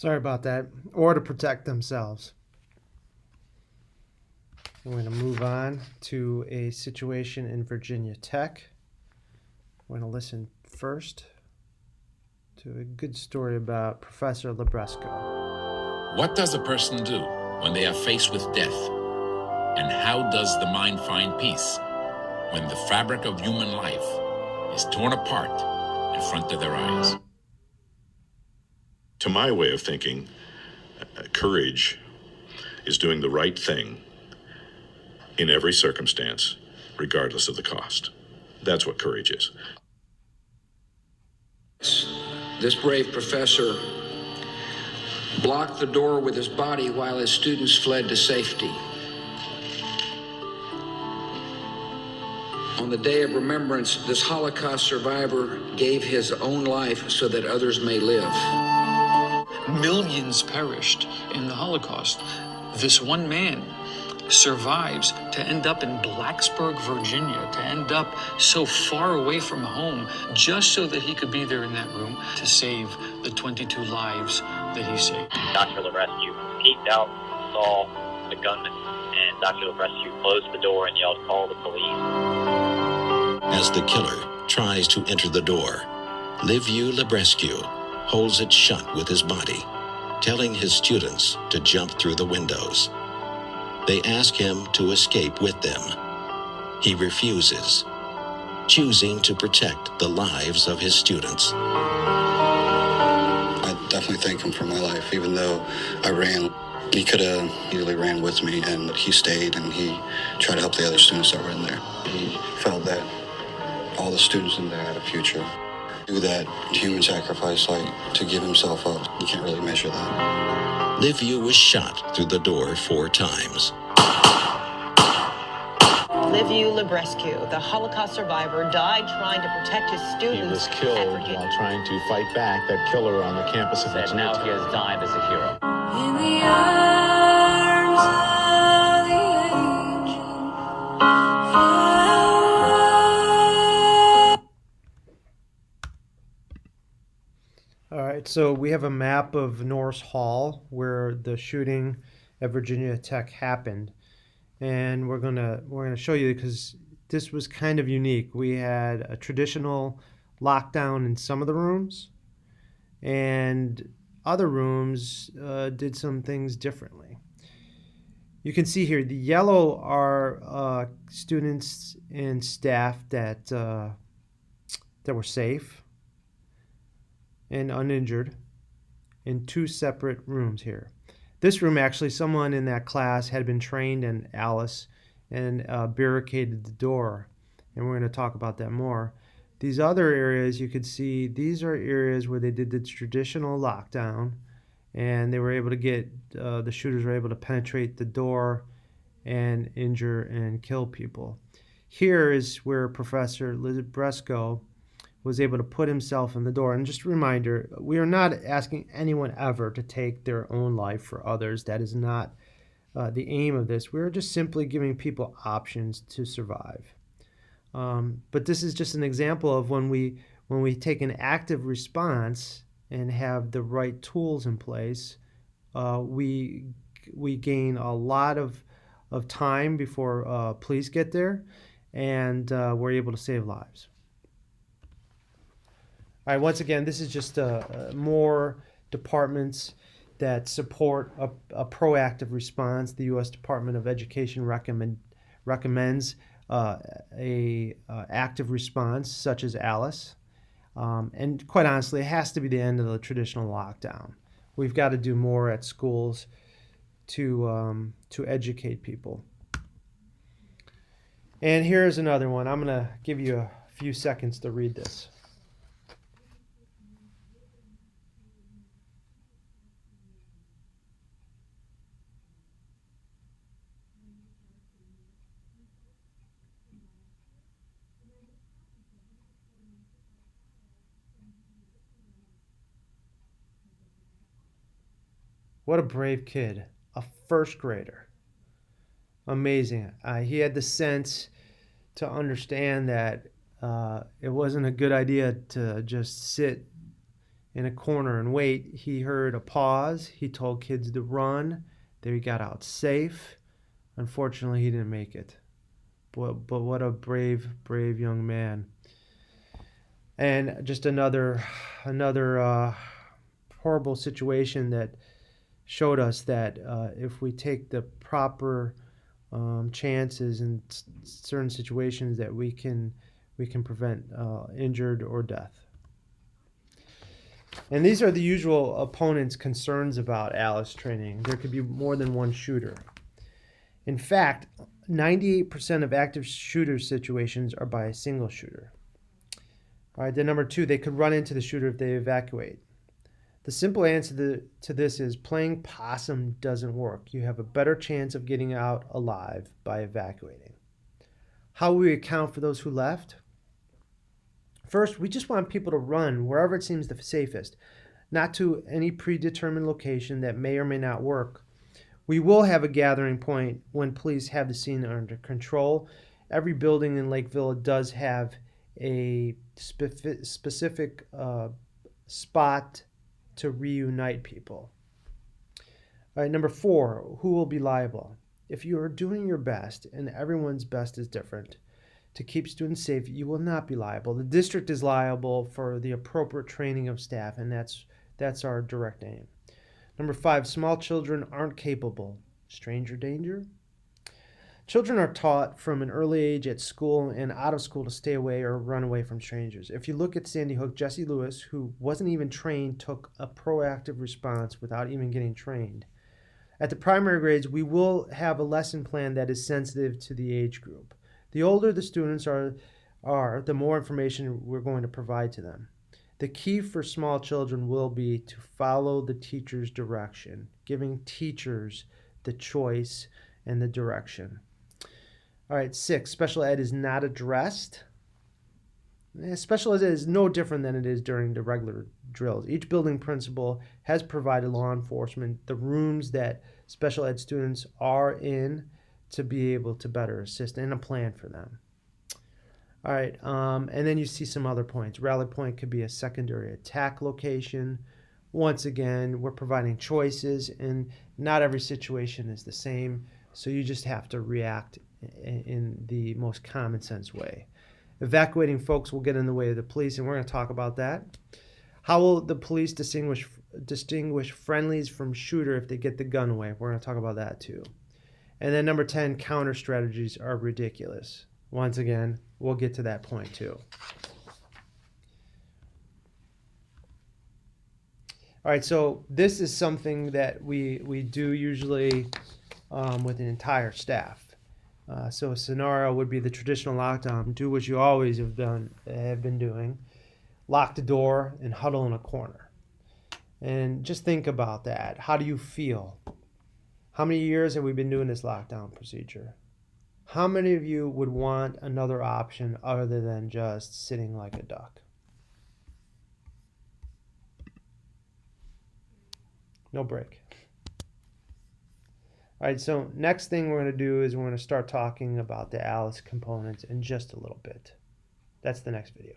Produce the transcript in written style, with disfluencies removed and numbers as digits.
Sorry about that. Or to protect themselves. We're going to move on to a situation in Virginia Tech. We're going to listen first to a good story about Professor Libresco. What does a person do when they are faced with death? And how does the mind find peace when the fabric of human life is torn apart in front of their eyes? To my way of thinking, courage is doing the right thing in every circumstance, regardless of the cost. That's what courage is. This brave professor blocked the door with his body while his students fled to safety. On the day of remembrance, this Holocaust survivor gave his own life so that others may live. Millions perished in the Holocaust. This one man survives to end up in Blacksburg, Virginia, to end up so far away from home just so that he could be there in that room to save the 22 lives that he saved. Dr. Librescu peeked out, saw the gunman, and Dr. Librescu closed the door and yelled, "Call the police." As the killer tries to enter the door, Liviu Librescu holds it shut with his body, telling his students to jump through the windows. They ask him to escape with them. He refuses, choosing to protect the lives of his students. I definitely thank him for my life, even though I ran. He could have easily ran with me, and he stayed, and he tried to help the other students that were in there. He felt that all the students in there had a future. Do that human sacrifice, like to give himself up. You can't really measure that. Liviu was shot through the door 4 times. Liviu Librescu, the Holocaust survivor, died trying to protect his students. He was killed while trying to fight back that killer on the campus of Virginia Tech. Now he has died as a hero. In the arms of the angel. All right, so we have a map of Norris Hall where the shooting at Virginia Tech happened, and we're gonna show you because this was kind of unique. We had a traditional lockdown in some of the rooms, and other rooms did some things differently. You can see here the yellow are students and staff that were safe and uninjured in 2 separate rooms here. This room, actually, someone in that class had been trained in Alice and barricaded the door, and we're going to talk about that more. These other areas, you could see, these are areas where they did the traditional lockdown, and they were able to get, the shooters were able to penetrate the door and injure and kill people. Here is where Professor Libresco was able to put himself in the door. And just a reminder, we are not asking anyone ever to take their own life for others. That is not the aim of this. We're just simply giving people options to survive. But this is just an example of when we take an active response and have the right tools in place, we gain a lot of time before police get there, and we're able to save lives. All right, once again, this is just more departments that support a proactive response. The U.S. Department of Education recommends a active response such as Alice. And quite honestly, it has to be the end of the traditional lockdown. We've got to do more at schools to educate people. And here's another one. I'm going to give you a few seconds to read this. What a brave kid, a first grader. Amazing. He had the sense to understand that it wasn't a good idea to just sit in a corner and wait. He heard a pause. He told kids to run. There he got out safe. Unfortunately, he didn't make it. But what a brave young man. And just another horrible situation that showed us that if we take the proper chances in certain situations, that we can prevent injured or death. And these are the usual opponents' concerns about Alice training. There could be more than one shooter. In fact, 98% of active shooter situations are by a single shooter. All right, then number 2, they could run into the shooter if they evacuate. The simple answer to this is playing possum doesn't work. You have a better chance of getting out alive by evacuating. How will we account for those who left? First, we just want people to run wherever it seems the safest, not to any predetermined location that may or may not work. We will have a gathering point when police have the scene under control. Every building in Lakeville does have a specific spot to reunite people. All right, number 4, who will be liable? If you are doing your best, and everyone's best is different, to keep students safe, you will not be liable. The district is liable for the appropriate training of staff, and that's our direct aim. Number 5, small children aren't capable. Stranger danger? Children are taught from an early age at school and out of school to stay away or run away from strangers. If you look at Sandy Hook, Jesse Lewis, who wasn't even trained, took a proactive response without even getting trained. At the primary grades, we will have a lesson plan that is sensitive to the age group. The older the students are, the more information we're going to provide to them. The key for small children will be to follow the teacher's direction, giving teachers the choice and the direction. All right, 6, special ed is not addressed. Special ed is no different than it is during the regular drills. Each building principal has provided law enforcement the rooms that special ed students are in to be able to better assist, and a plan for them. All right, and then you see some other points. Rally point could be a secondary attack location. Once again, we're providing choices, and not every situation is the same, so you just have to react in the most common sense way. Evacuating folks will get in the way of the police, and we're going to talk about that. How will the police distinguish friendlies from shooter if they get the gun away? We're going to talk about that too. And then number 10, counter strategies are ridiculous. Once again, we'll get to that point too. All right, so this is something that we do usually with an entire staff. So a scenario would be the traditional lockdown. Do what you always have been doing. Lock the door and huddle in a corner. And just think about that. How do you feel? How many years have we been doing this lockdown procedure? How many of you would want another option other than just sitting like a duck? No break. All right, so next thing we're going to do is we're going to start talking about the Alice components in just a little bit. That's the next video.